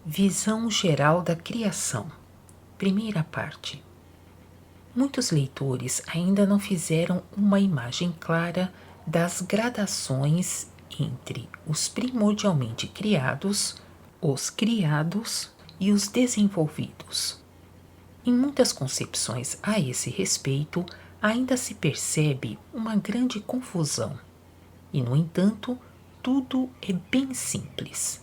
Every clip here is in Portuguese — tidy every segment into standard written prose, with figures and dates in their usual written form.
Visão geral da criação. Primeira parte. Muitos leitores ainda não fizeram uma imagem clara das gradações entre os primordialmente criados, os criados e os desenvolvidos. Em muitas concepções a esse respeito, ainda se percebe uma grande confusão. E, no entanto, tudo é bem simples.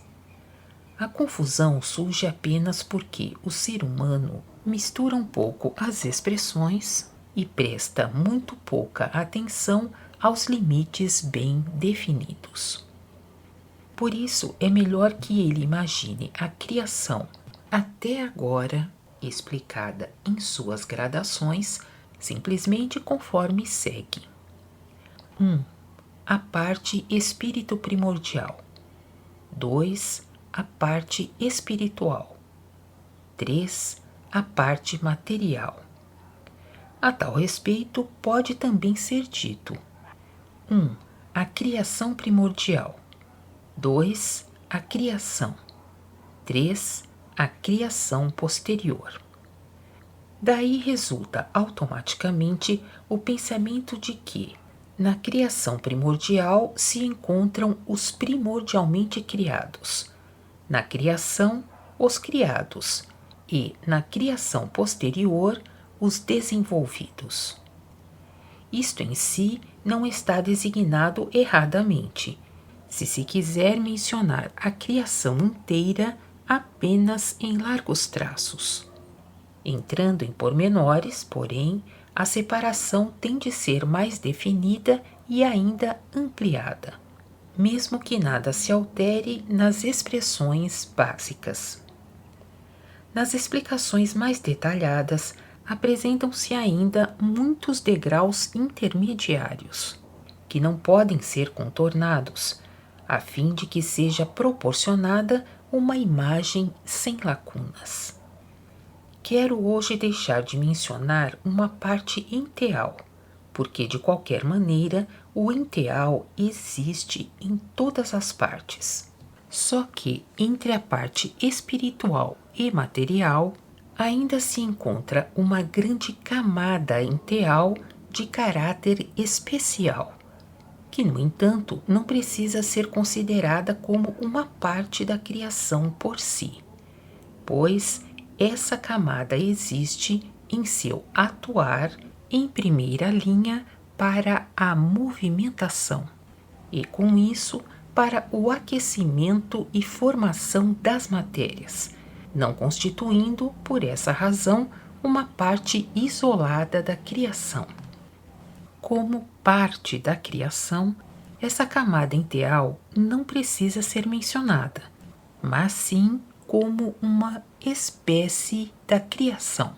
A confusão surge apenas porque o ser humano mistura um pouco as expressões e presta muito pouca atenção aos limites bem definidos. Por isso, é melhor que ele imagine a criação até agora explicada em suas gradações, simplesmente conforme segue. 1. A parte espírito primordial. 2. A parte espiritual. 3. A parte material. A tal respeito, pode também ser dito: 1. A criação primordial. 2. A criação. 3. A criação posterior. Daí resulta automaticamente o pensamento de que, na criação primordial, se encontram os primordialmente criados, na criação, os criados, e na criação posterior, os desenvolvidos. Isto em si não está designado erradamente, se quiser mencionar a criação inteira apenas em largos traços. Entrando em pormenores, porém, a separação tem de ser mais definida e ainda ampliada, mesmo que nada se altere nas expressões básicas. Nas explicações mais detalhadas, apresentam-se ainda muitos degraus intermediários, que não podem ser contornados, a fim de que seja proporcionada uma imagem sem lacunas. Quero hoje deixar de mencionar uma parte enteal, porque de qualquer maneira o enteal existe em todas as partes. Só que entre a parte espiritual e material ainda se encontra uma grande camada enteal de caráter especial, que, no entanto, não precisa ser considerada como uma parte da criação por si, pois essa camada existe em seu atuar em primeira linha para a movimentação e, com isso, para o aquecimento e formação das matérias, não constituindo, por essa razão, uma parte isolada da criação. Como parte da criação, essa camada enteal não precisa ser mencionada, mas sim como uma espécie da criação,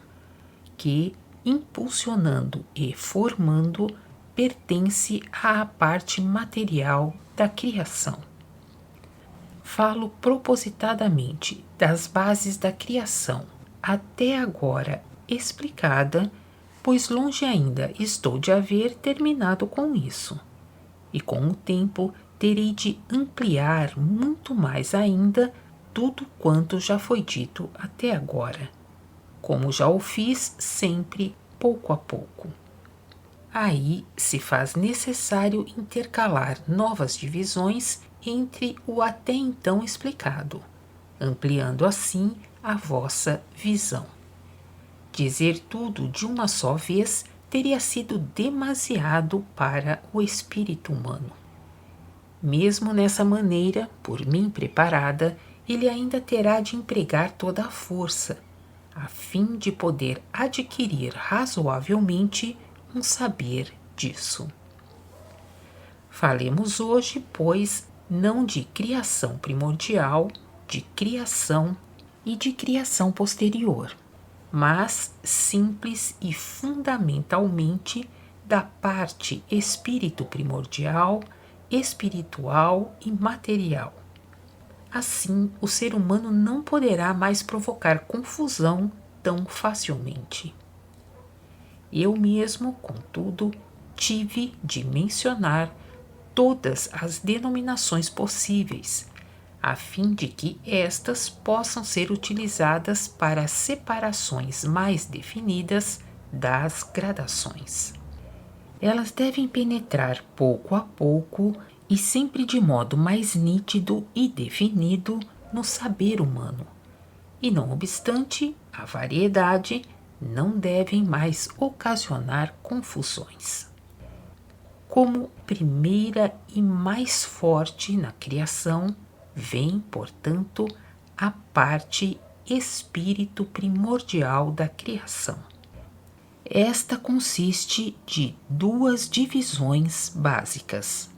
que, impulsionando e formando, pertence à parte material da criação. Falo propositadamente das bases da criação, até agora explicada, pois longe ainda estou de haver terminado com isso, e com o tempo terei de ampliar muito mais ainda tudo quanto já foi dito até agora, como já o fiz sempre pouco a pouco. Aí se faz necessário intercalar novas divisões entre o até então explicado, ampliando assim a vossa visão. Dizer tudo de uma só vez teria sido demasiado para o espírito humano. Mesmo nessa maneira, por mim preparada, ele ainda terá de empregar toda a força, a fim de poder adquirir razoavelmente um saber disso. Falemos hoje, pois, não de criação primordial, de criação e de criação posterior, mas simples e fundamentalmente da parte espírito primordial, espiritual e material. Assim, o ser humano não poderá mais provocar confusão tão facilmente. Eu mesmo, contudo, tive de mencionar todas as denominações possíveis, a fim de que estas possam ser utilizadas para separações mais definidas das gradações. Elas devem penetrar pouco a pouco e sempre de modo mais nítido e definido no saber humano. E não obstante, a variedade não devem mais ocasionar confusões. Como primeira e mais forte na criação, vem, portanto, a parte espírito primordial da criação. Esta consiste de duas divisões básicas.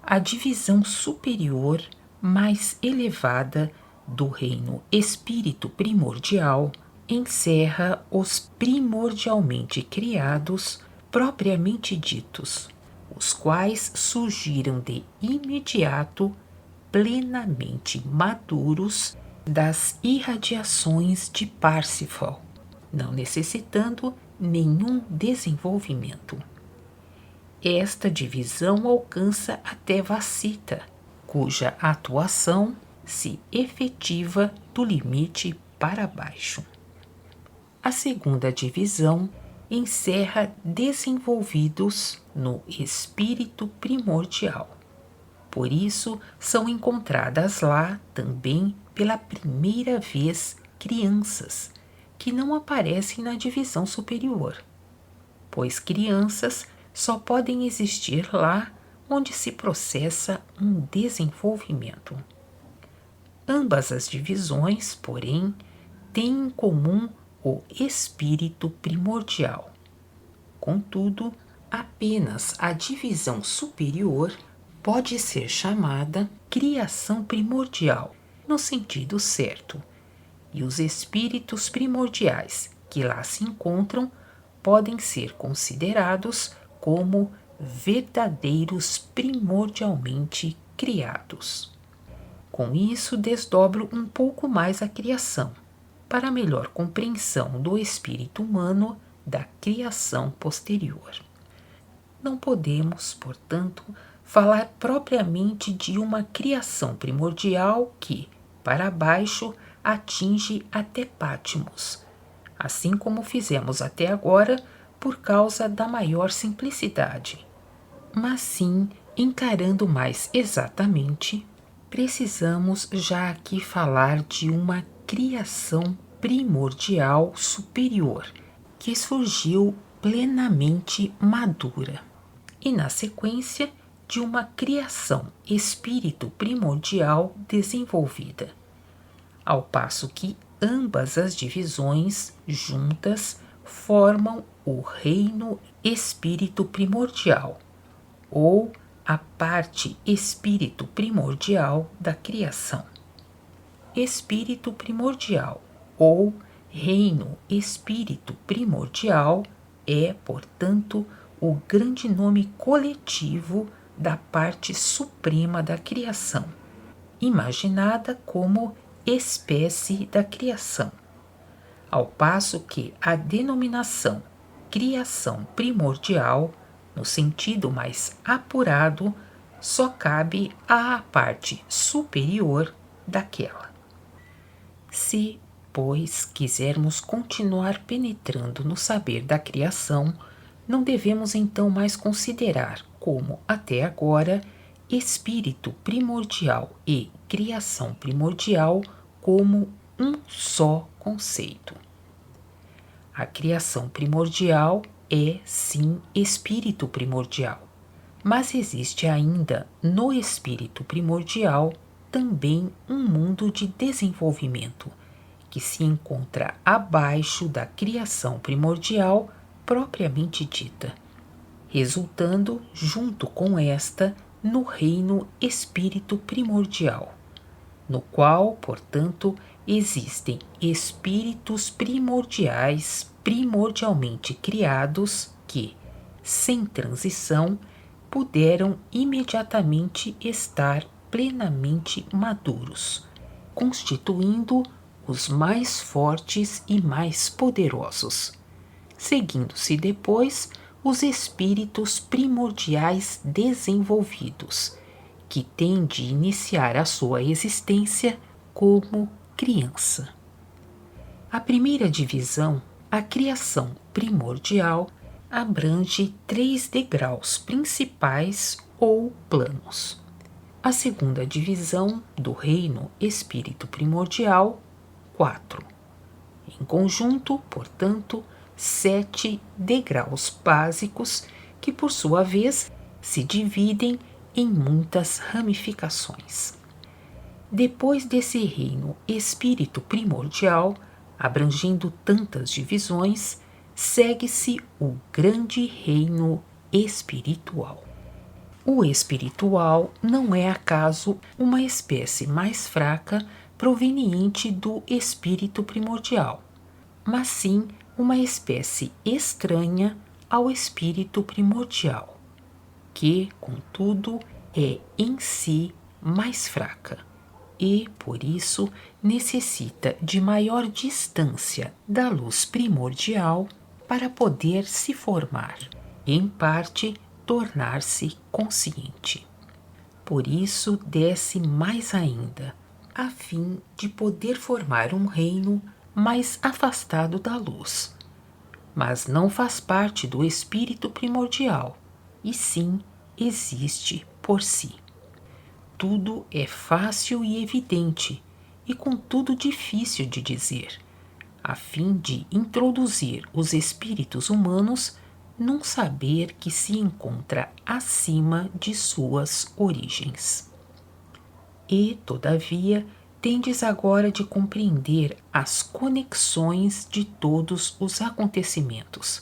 A divisão superior, mais elevada, do reino espírito primordial, encerra os primordialmente criados, propriamente ditos, os quais surgiram de imediato, plenamente maduros das irradiações de Parsifal, não necessitando nenhum desenvolvimento. Esta divisão alcança até Vacita, cuja atuação se efetiva do limite para baixo. A segunda divisão encerra desenvolvidos no espírito primordial. Por isso, são encontradas lá também pela primeira vez crianças, que não aparecem na divisão superior, pois crianças só podem existir lá onde se processa um desenvolvimento. Ambas as divisões, porém, têm em comum o espírito primordial. Contudo, apenas a divisão superior pode ser chamada criação primordial, no sentido certo, e os espíritos primordiais que lá se encontram podem ser considerados como verdadeiros primordialmente criados. Com isso, desdobro um pouco mais a criação, para melhor compreensão do espírito humano da criação posterior. Não podemos, portanto, falar propriamente de uma criação primordial que, para baixo, atinge até Patmos, assim como fizemos até agora por causa da maior simplicidade. Mas sim, encarando mais exatamente, precisamos já aqui falar de uma criação primordial superior, que surgiu plenamente madura, e na sequência de uma criação espírito primordial desenvolvida, ao passo que ambas as divisões juntas formam o reino espírito primordial, ou a parte espírito primordial da criação. Espírito primordial ou reino espírito primordial é, portanto, o grande nome coletivo da parte suprema da criação, imaginada como espécie da criação, ao passo que a denominação criação primordial, no sentido mais apurado, só cabe à parte superior daquela. Se, pois, quisermos continuar penetrando no saber da criação, não devemos então mais considerar como, até agora, espírito primordial e criação primordial como um só conceito. A criação primordial é, sim, espírito primordial, mas existe ainda no espírito primordial também um mundo de desenvolvimento que se encontra abaixo da criação primordial propriamente dita, resultando, junto com esta, no reino espírito primordial, no qual, portanto, existem espíritos primordiais primordialmente criados que, sem transição, puderam imediatamente estar plenamente maduros, constituindo os mais fortes e mais poderosos, seguindo-se depois os espíritos primordiais desenvolvidos, que tem de iniciar a sua existência como criança. A primeira divisão, a criação primordial, abrange 3 degraus principais ou planos. A segunda divisão, do reino espírito primordial, 4. Em conjunto, portanto, 7 degraus básicos que, por sua vez, se dividem em muitas ramificações. Depois desse reino espírito primordial, abrangendo tantas divisões, segue-se o grande reino espiritual. O espiritual não é acaso uma espécie mais fraca proveniente do espírito primordial, mas sim uma espécie estranha ao espírito primordial, que, contudo, é em si mais fraca e, por isso, necessita de maior distância da luz primordial para poder se formar, em parte, tornar-se consciente. Por isso, desce mais ainda, a fim de poder formar um reino mais afastado da luz. Mas não faz parte do espírito primordial, e sim existe por si. Tudo é fácil e evidente, e contudo difícil de dizer, a fim de introduzir os espíritos humanos num saber que se encontra acima de suas origens. E, todavia, tendes agora de compreender as conexões de todos os acontecimentos,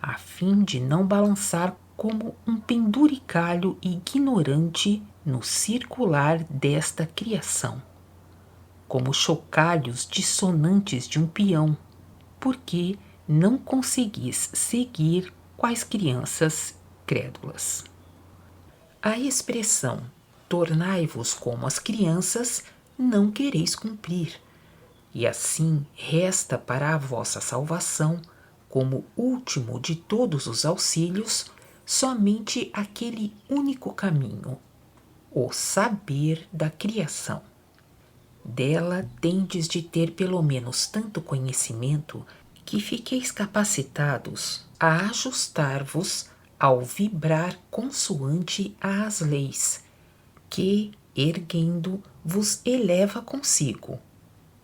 a fim de não balançar como um penduricalho ignorante no circular desta criação, como chocalhos dissonantes de um peão, porque não conseguis seguir quais crianças crédulas. A expressão tornai-vos como as crianças não quereis cumprir, e assim resta para a vossa salvação, como último de todos os auxílios, somente aquele único caminho, o saber da criação. Dela tendes de ter pelo menos tanto conhecimento que fiqueis capacitados a ajustar-vos ao vibrar consoante às leis, que, erguendo, vos eleva consigo,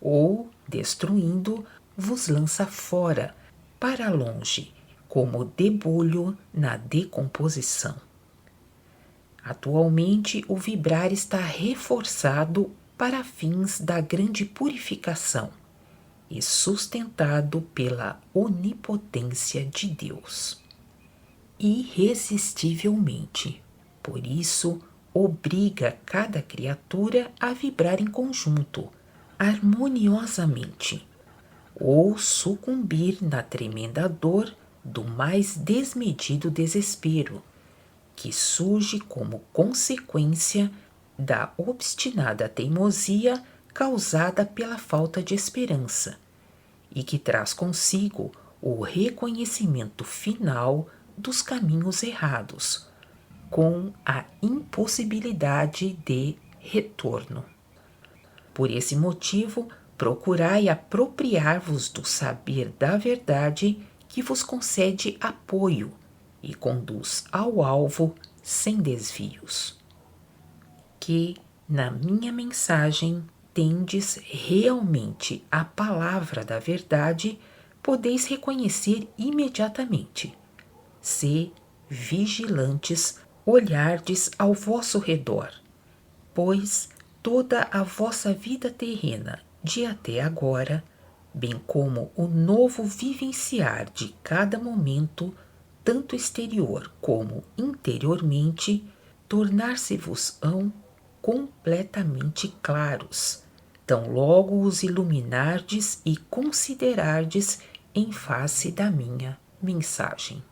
ou, destruindo, vos lança fora, para longe, como debulho na decomposição. Atualmente, o vibrar está reforçado para fins da grande purificação e sustentado pela onipotência de Deus. Irresistivelmente, por isso, obriga cada criatura a vibrar em conjunto, harmoniosamente, ou sucumbir na tremenda dor do mais desmedido desespero, que surge como consequência da obstinada teimosia causada pela falta de esperança, e que traz consigo o reconhecimento final dos caminhos errados, com a impossibilidade de retorno. Por esse motivo, procurai apropriar-vos do saber da verdade que vos concede apoio e conduz ao alvo sem desvios. Que, na minha mensagem, tendes realmente a palavra da verdade, podeis reconhecer imediatamente. Se, vigilantes, olhardes ao vosso redor, pois toda a vossa vida terrena de até agora, bem como o novo vivenciar de cada momento, tanto exterior como interiormente, tornar-se-vos-ão completamente claros, tão logo os iluminardes e considerardes em face da minha mensagem.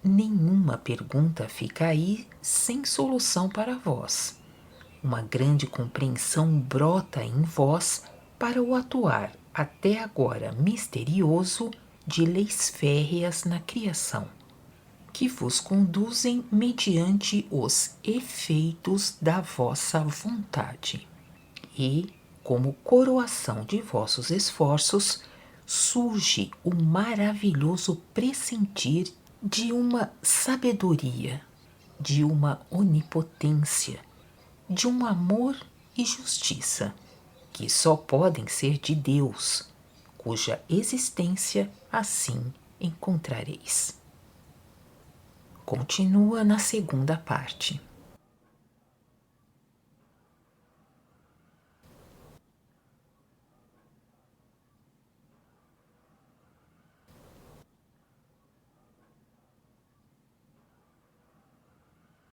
Nenhuma pergunta fica aí sem solução para vós. Uma grande compreensão brota em vós para o atuar até agora misterioso de leis férreas na criação. que vos conduzem mediante os efeitos da vossa vontade. E, como coroação de vossos esforços, surge o maravilhoso pressentir de uma sabedoria, de uma onipotência, de um amor e justiça, que só podem ser de Deus, cuja existência assim encontrareis. Continua na segunda parte.